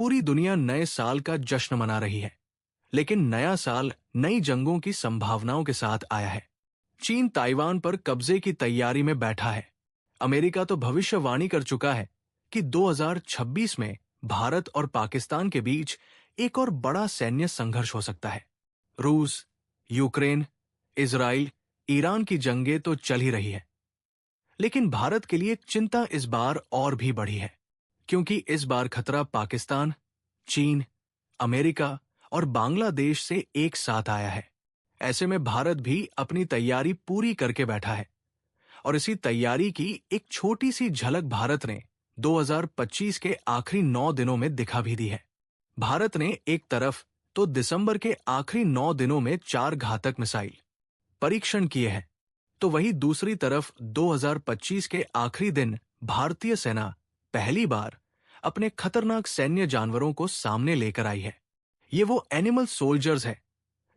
पूरी दुनिया नए साल का जश्न मना रही है, लेकिन नया साल नई जंगों की संभावनाओं के साथ आया है। चीन ताइवान पर कब्जे की तैयारी में बैठा है। अमेरिका तो भविष्यवाणी कर चुका है कि 2026 में भारत और पाकिस्तान के बीच एक और बड़ा सैन्य संघर्ष हो सकता है। रूस, यूक्रेन, इजराइल, ईरान की जंगें तो चल ही रही है, लेकिन भारत के लिए चिंता इस बार और भी बढ़ी है, क्योंकि इस बार खतरा पाकिस्तान, चीन, अमेरिका और बांग्लादेश से एक साथ आया है। ऐसे में भारत भी अपनी तैयारी पूरी करके बैठा है, और इसी तैयारी की एक छोटी सी झलक भारत ने 2025 के आखिरी 9 दिनों में दिखा भी दी है। भारत ने एक तरफ तो दिसंबर के आखिरी 9 दिनों में 4 घातक मिसाइल परीक्षण किए हैं, तो वहीं दूसरी तरफ 2025 के आखिरी दिन भारतीय सेना पहली बार अपने खतरनाक सैन्य जानवरों को सामने लेकर आई है। ये वो एनिमल सोल्जर्स है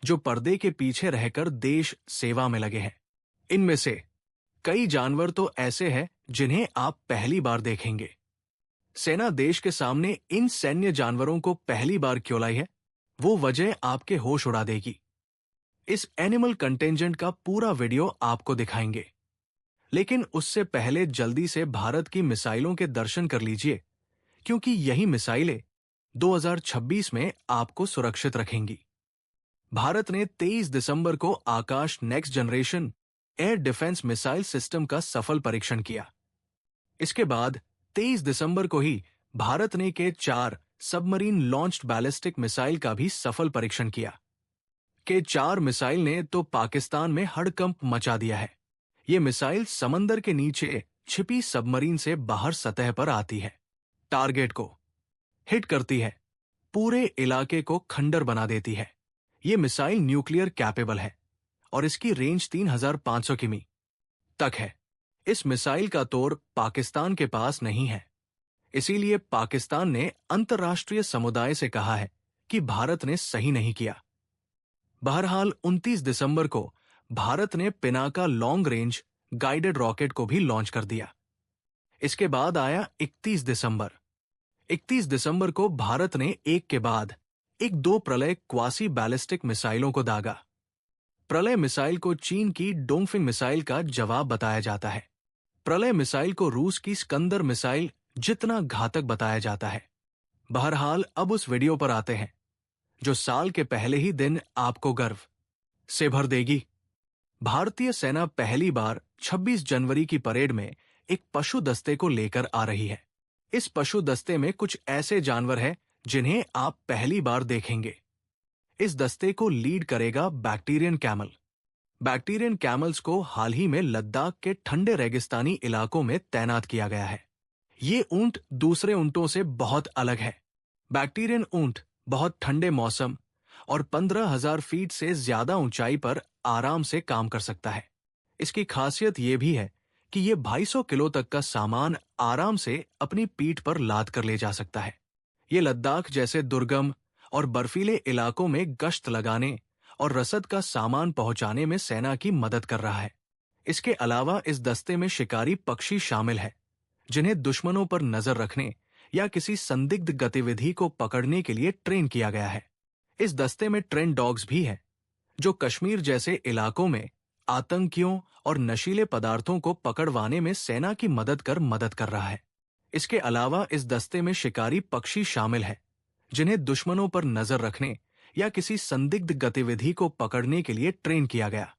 जो पर्दे के पीछे रहकर देश सेवा में लगे हैं। इनमें से कई जानवर तो ऐसे हैं जिन्हें आप पहली बार देखेंगे। सेना देश के सामने इन सैन्य जानवरों को पहली बार क्यों लाई है, वो वजह आपके होश उड़ा देगी। इस एनिमल कंटिंजेंट का पूरा वीडियो आपको दिखाएंगे, लेकिन उससे पहले जल्दी से भारत की मिसाइलों के दर्शन कर लीजिए, क्योंकि यही मिसाइलें 2026 में आपको सुरक्षित रखेंगी। भारत ने 23 दिसंबर को Akash next generation air defence missile system का सफल परीक्षण किया। इसके बाद 23 दिसंबर को ही भारत ने के-4 सबमरीन लॉन्च्ड बैलिस्टिक मिसाइल का भी सफल परीक्षण किया। के-4 मिसाइल ने तो पाकिस्तान में हड़कंप मचा दिया है। ये मिसाइल समंदर के नीचे छिपी सबमरीन से बाहर सतह पर आती है, टारगेट को हिट करती है, पूरे इलाके को खंडर बना देती है। ये मिसाइल न्यूक्लियर कैपेबल है और इसकी रेंज 3500 किमी तक है। इस मिसाइल का तोड़ पाकिस्तान के पास नहीं है, इसीलिए पाकिस्तान ने अंतर्राष्ट्रीय समुदाय से कहा है कि भारत ने सही नहीं किया। बहरहाल 29 दिसंबर को भारत ने Pinaka long range guided rocket को भी लॉन्च कर दिया। इसके बाद आया 31 दिसंबर। 31 दिसंबर को भारत ने एक के बाद एक 2 प्रलय क्वासी बैलिस्टिक मिसाइलों को दागा। प्रलय मिसाइल को चीन की डोंगफिंग मिसाइल का जवाब बताया जाता है। प्रलय मिसाइल को रूस की स्कंदर मिसाइल जितना घातक बताया जाता है। बहरहाल अब उस वीडियो पर आते हैं जो साल के पहले ही दिन आपको गर्व से भर देगी। भारतीय सेना पहली बार 26 जनवरी की परेड में एक पशु दस्ते को लेकर आ रही है। इस पशु दस्ते में कुछ ऐसे जानवर हैं जिन्हें आप पहली बार देखेंगे। इस दस्ते को लीड करेगा बैक्टीरियन कैमल। बैक्टीरियन कैमल्स को हाल ही में लद्दाख के ठंडे रेगिस्तानी इलाकों में तैनात किया गया है। ये ऊंट दूसरे ऊंटों से बहुत अलग है। बैक्टीरियन ऊंट बहुत ठंडे मौसम और 15,000 फीट से ज्यादा ऊंचाई पर आराम से काम कर सकता है। इसकी खासियत यह भी है कि यह 250 किलो तक का सामान आराम से अपनी पीठ पर लाद कर ले जा सकता है। ये लद्दाख जैसे दुर्गम और बर्फीले इलाकों में गश्त लगाने और रसद का सामान पहुंचाने में सेना की मदद कर रहा है। इसके अलावा इस दस्ते में शिकारी पक्षी शामिल है, जिन्हें दुश्मनों पर नजर रखने या किसी संदिग्ध गतिविधि को पकड़ने के लिए ट्रेन किया गया है। इस दस्ते में ट्रेन डॉग्स भी हैं, जो कश्मीर जैसे इलाकों में आतंकियों और नशीले पदार्थों को पकड़वाने में सेना की मदद कर रहा है। इसके अलावा इस दस्ते में शिकारी पक्षी शामिल है, जिन्हें दुश्मनों पर नजर रखने या किसी संदिग्ध गतिविधि को पकड़ने के लिए ट्रेन किया गया।